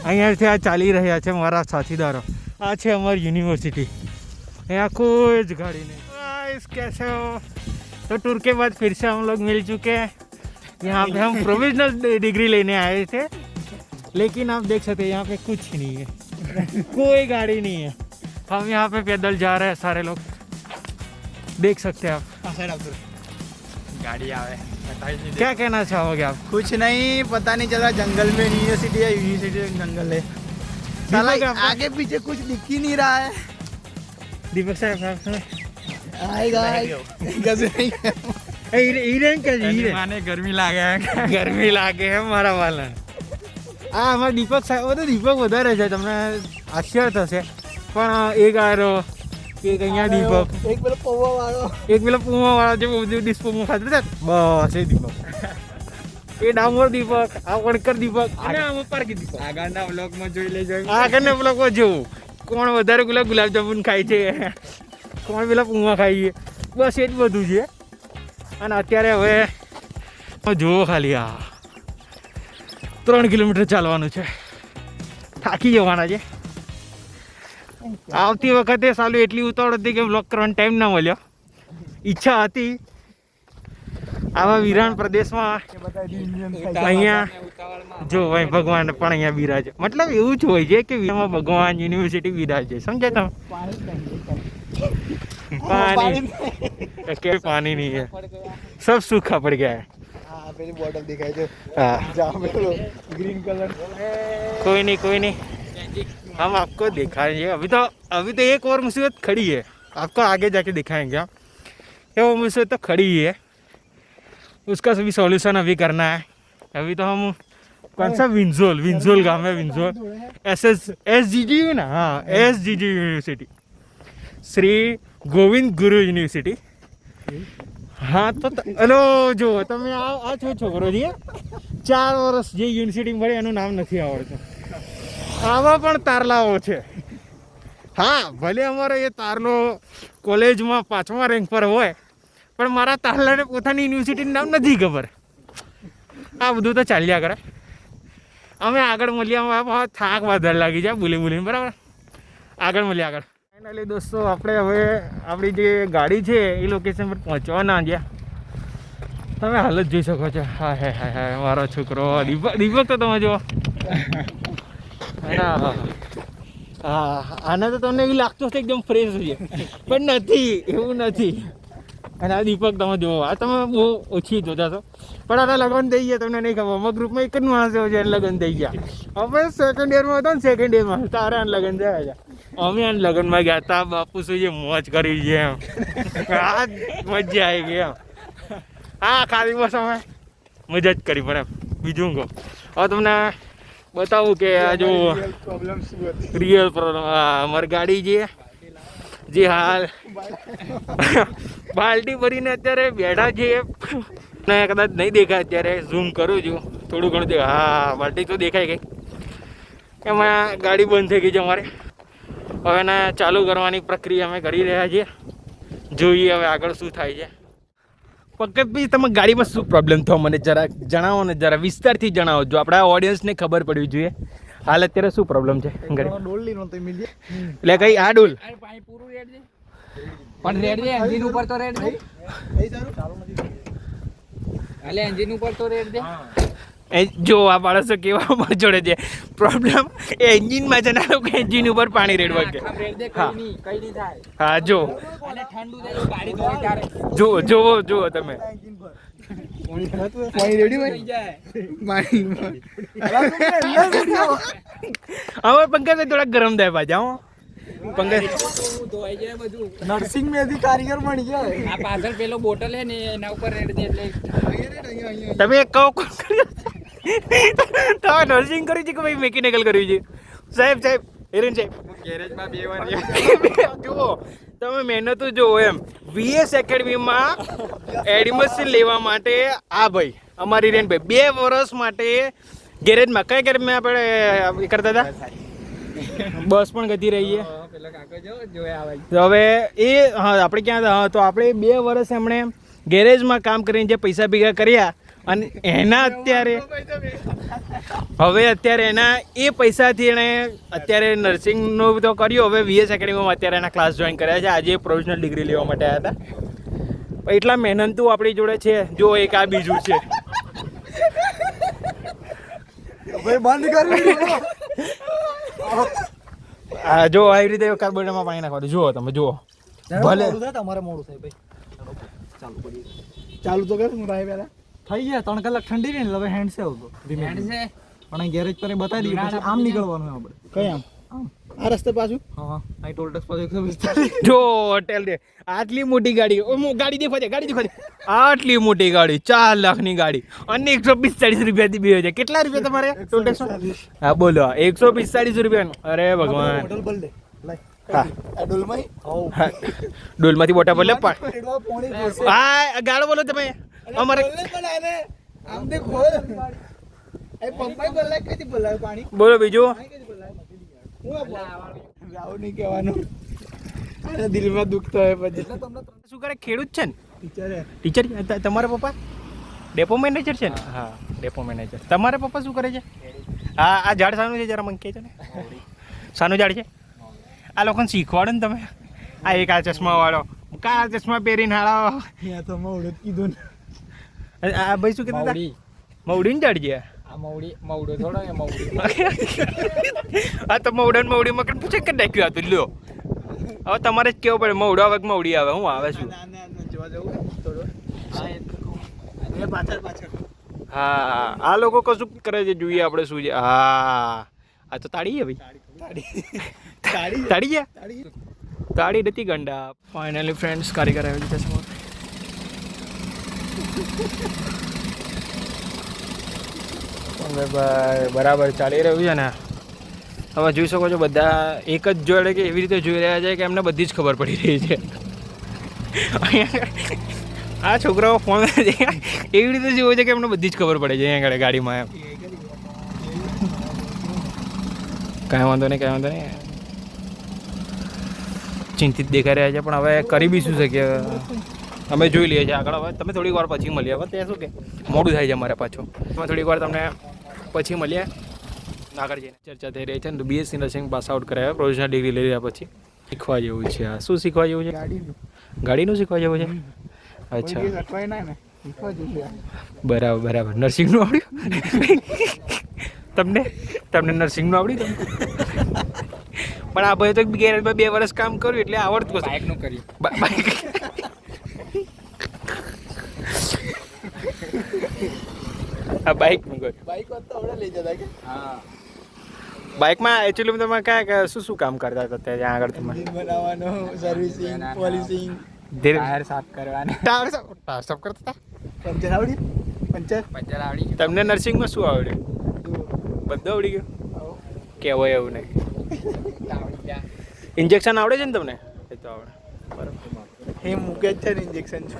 અહીંયાથી આ ચાલી રહ્યા છે મારા સાથીદારો. આ છે અમારી યુનિवर्सिटी. यहाँ कोई गाड़ी नहीं. कैसे हो? तो टूर के बाद फिर से हम लोग मिल चुके हैं. यहाँ पे हम प्रोविजनल डिग्री लेने आए थे, लेकिन आप देख सकते हैं यहाँ पे कुछ नहीं है. कोई गाड़ी नहीं है. हम यहाँ पे पैदल जा रहे हैं सारे लोग, देख सकते हैं आप. गाड़ी आवे. क्या कहना चाहोगे आप? कुछ नहीं, पता नहीं चल रहा. जंगल में यूनिवर्सिटी है, यूनिवर्सिटी जंगल है. साला आगे पीछे कुछ दिख ही नहीं रहा है. दीपक साहब आएगा गर्मी लागे है મારા વાલા. આ અમારા દીપક સાહેબ તો દીપક વધારે છે, તમને આશ્ચર્ય થશે, પણ એક આરો એક અહીંયા દીપક, એક પેલો પૌવા વાળો, એક પેલો પૂમા વાળો જે બહુ ડિસ્પોમાં ખાતો છે, બસ એ દીપક. એ ડામોર દીપક, આ વણકર દીપક અને આ પારકી દીપક. આગળના બ્લોગમાં જોઈ લેજો. આગળના બ્લોગમાં જોવું કોણ વધારે ગુલાબજાંબુ ખાય છે, કોણ પેલા પૂમા ખાઈએ, બસ એ જ બધું છે. અને અત્યારે હવે જુઓ ખાલી આ 3 કિલોમીટર ચાલવાનું છે, થાકી જવાના છે. આવતી વખતે સાલું એટલી ઉતાવળ હતી કે બ્લોગ કરવાનો ટાઈમ ના મળ્યો. ઈચ્છા હતી આવા વિરાન પ્રદેશમાં. અહીંયા જો ભાઈ ભગવાન પણ અહીંયા બિરાજે, મતલબ એવું જ હોય છે કે વિરામાં ભગવાન યુનિવર્સિટી બિરાજે, સમજે તમે? पानी क्या पानी नहीं है, सब सूखा पड़ गया है. पहले बॉटल दिखाई दो. हाँ जहाँ पे ग्रीन कलर. कोई नहीं हम आपको दिखाएंगे. अभी तो एक और मुसीबत खड़ी है, आपको आगे जाके दिखाएंगे हम. वो मुसीबत तो खड़ी है, उसका सभी सॉल्यूशन अभी करना है. अभी तो हम कौन सा विंजोल गाँव है, विंजोल SGG ना, हाँ SGG university, Shri Govind Guru university. હા તો હલો જો તમે આ છો છોકરો છે, 4 વર્ષ જે યુનિવર્સિટી મળે એનું નામ નથી આવડતું. આવા પણ તારલાઓ છે. હા ભલે અમારો એ તારલો કોલેજમાં 5મા રેન્ક પર હોય, પણ મારા તારલાને પોતાની યુનિવર્સિટીનું નામ નથી ખબર. આ બધું તો ચાલ્યા કરે. અમે આગળ મળ્યા, થાક વધારે લાગી જાય બોલીને, બરાબર? આગળ મળ્યા આગળ. ફાઇનલી દોસ્તો આપણે હવે આપણી જે ગાડી છે એ લોકેશન પર પહોંચવાના છે. તમે હાલત જોઈ શકો છો. હા મારો છોકરો દીપક તો તમે જુઓ. હા આને તો તમને એવું લાગતું હશે એકદમ ફ્રેશ છે, પણ નથી, એવું નથી. અને આ દીપક તમે જુઓ, આ તમે બહુ ઓછી જોતા છો, પણ આના લગ્ન થઈ ગયા તમને નહીં ખબર. અમારા ગ્રુપમાં એક જ માણસ એવો છે, લગ્ન થઈ ગયા. હવે સેકન્ડ યરમાં હતો ને, સેકન્ડ યરમાં તારે આને લગ્ન થયા છે. અમે આને લગ્નમાં ગયા હતા, બાપુ શું છે મોજ કરી છે એમ. આ મજા આવી ગઈ એમ. હા ખાલી બસ અમે મજા જ કરી, પણ એમ બીજું કહો. હવે તમને બતાવું કે આ જો રિયલ પ્રોબ્લેમ. અમારી ગાડી છે જે હાલ બાલ્ટી ભરીને અત્યારે બેઠા છે. ને કદાચ નહીં દેખાય અત્યારે, ઝૂમ કરું છું થોડું ઘણું દેખાય. હા બાલ્ટી તો દેખાય ગઈ. એમાં ગાડી બંધ થઈ ગઈ છે અમારે. હવે એને ચાલુ કરવાની પ્રક્રિયા અમે કરી રહ્યા છીએ. જોઈએ હવે આગળ શું થાય છે. પંકજભાઈ તમે ગાડીમાં શું પ્રોબ્લેમ થયો મને જરા જણાવો ને, જરા વિસ્તારથી જણાવો, જો આપણા ઓડિયન્સને ખબર પડવી જોઈએ હાલ અત્યારે શું પ્રોબ્લેમ છે ગાડી. એટલે કઈ આ ડોલ પણ રેડ દે એન્જિન ઉપર તો રેડ દે. અલે એન્જિન ઉપર તો રેડ દે. જો આ માણસો કેવા અમારે જોડે છે પ્રોબ્લેમ એન્જિનમાં છે. ના લોકો એન્જિન ઉપર પાણી રેડવા કે હા જો જુઓ તમે. હવે પંકજ થોડા ગરમ થાય પાછા. પંકજ નર્સિંગ મેથી કારીગર બની ગયા. આ પાછળ પેલો બોટલ હે ને એના ઉપર રેડ દે એટલે તમે કહો કોણ કર્યું? તમે નર્સિંગ કર્યું છે કે ભાઈ મેકેનિકલ કર્યું છે? સાહેબ હિરેન સાહેબ ગેરેજમાં 2 વાર જુઓ તમે મહેનત જુઓ એમ. VS એકેડમીમાં એડમિશન લેવા માટે આ ભાઈ અમારી રેન ભાઈ 2 વર્ષ માટે ગેરેજમાં કયા ગેરેજમાં આપણે કરતા હતા? બસ પણ ગતી રહીએ. હવે એ હા આપણે ક્યાં હતા? તો આપણે 2 વર્ષ એમણે ગેરેજમાં કામ કરીને જે પૈસા ભેગા કર્યા અને એના અત્યારે હવે અત્યારે એના એ પૈસાથી એણે અત્યારે નર્સિંગનું તો કર્યું. હવે VS એકેડમીમાં અત્યારે એના ક્લાસ જોઈન કર્યા છે. આજે પ્રોફેશનલ ડિગ્રી લેવા માટે આવ્યા હતા. એટલા મહેનતુ આપણી જોડે છે. જો એક આ બીજું છે. ભાઈ બંધ કરી આ જો આવી રીતે કાર્બોનેટમાં પાણી નાખવાનું. જુઓ તમે જુઓ. ભલે તમારે મોડું થાય ભાઈ. ચાલુ કરીએ. ચાલુ તો કર ભાઈ પહેલા થઈ ગયા 3 કલાક ઠંડી રહી ને હવે હેન્ડ છે આવતો હેન્ડ છે પણ અહીં ગેરેજ પર બતાવી દઈએ પછી આમ નીકળવાનું આપણે કઈ આમ આ રસ્તે પાછું હા અહીં ટોલ ટેક્સ પાછું 145 જો હોટેલ દે. આટલી મોટી ગાડી ગાડી દેખો છે. ગાડી દેખો છે. આટલી મોટી ગાડી 4 લાખની ગાડી અને 145 રૂપિયાથી બે છે. કેટલા રૂપિયા તમારે ટોલ ટેક્સ? હા બોલો 145 રૂપિયા. અરે ભગવાન. હોટલ બલ દે લાઈ હા આ ડોલમાં ડોલમાંથી બોટા બોલે પણ એડવા પોણી હા ગાળો બોલો તમે અમારે પણ આને આમ દે ખોલ એ પંપાઈ બોલાય કઈથી બોલાય પાણી બોલો બીજું. રાવ નહીં કહેવાનું આના દિલમાં દુઃખ થાય પછી શું કરે? ખેડૂત છે ને? Teacher teacher. તમારા પપ્પા ડેપો મેનેજર છે ને? હા ડેપો મેનેજર. તમારા પપ્પા શું કરે છે? હા આ ઝાડ સાનું છે જરા મને કહે છે ને સાનું ઝાડ છે. આ લોકોને શીખવાડો ને તમે. આ એક આ ચશ્માવાળો કાળા ચશ્મા પહેરીને હાળો. અહીંયા તો મોડું કીધું ને આ ભાઈ શું કીધું? મવડી મવડીને ઝાડ છે. આ મવડો થોડો એ મવડી આ તો મવડા ને મવડી મકર પૂછે કે નાખ્યું હતું લ્યો. હવે તમારે જ કેવું પડે મવડો આવે કે મવડી આવે. હું આવે છું. જોવા જવું થોડો પાછળ પાછળ હા આ લોકો કશું કરે છે જોઈએ આપણે શું છે. હા આ તો તાળી છે ભાઈ. તાળી છે. તાળી નથી ગંડા. ફાઇનલી ફ્રેન્ડ્સ કારીગર આવી જશે. ભાઈ બરાબર ચાલી રહ્યું છે ને. હવે જોઈ શકો છો બધા એક જ જોડે કે એવી રીતે જોઈ રહ્યા છે કે એમને બધી જ ખબર પડી રહી છે. આ છોકરાઓ ફોન એવી રીતે જોવે છે કે એમને બધી જ ખબર પડે છે અહીંયા આગળ ગાડીમાં. એમ કાંઈ વાંધો નહીં, કાંઈ વાંધો નહીં. ચિંતિત દેખાઈ રહ્યા છે પણ હવે કરી બી શું શકીએ. અમે જોઈ લઈએ છીએ આગળ. હવે તમે થોડીક વાર પછી મળીએ. હવે ત્યાં શું કે મોડું થાય છે અમારે પાછું. અમે થોડીક વાર તમને પછી મળીએ. આગળ જઈને ચર્ચા થઈ રહી છે ને. BSc નર્સિંગ પાસ આઉટ કરાયા, પ્રોફેશનલ ડિગ્રી લઈ રહ્યા પછી શીખવા જેવું છે. આ શું શીખવા જેવું છે? ગાડીનું શીખવા જેવું છે. અચ્છા બરાબર બરાબર. નર્સિંગનું આવડ્યું તમને? તમને નર્સિંગનું આવડ્યું? પણ આ ભાઈ તો ગેરેજમાં 2 વર્ષ કામ કર્યું એટલે આવડતું હશે. બાઇકનું કર્યું. બાઇક આ બાઇકનું કર્યું. બાઈક વાત તો આપણે લઈ જતા કે હા બાઇકમાં એકચ્યુઅલી તમે કયા શું કામ કરતા હતા ત્યાં આગળ તમે? બનાવવાનો સર્વિસિંગ પોલિશિંગ ધીરે ટાયર સાફ કરવાના. ટાયર સાફ કરતા હતા. પંચર આવડી પંચર પંચર આવડી ગયું. તમને નર્સિંગમાં શું આવડ્યું? બધું આવડી ગયું? કહેવાય એવું નહીં. આવડી ગયા. ઇન્જેક્શન આવડે છે ને તમને? એ તો આવડે. બરાબર. એ મૂકે જ છે ને ઇન્જેક્શન જો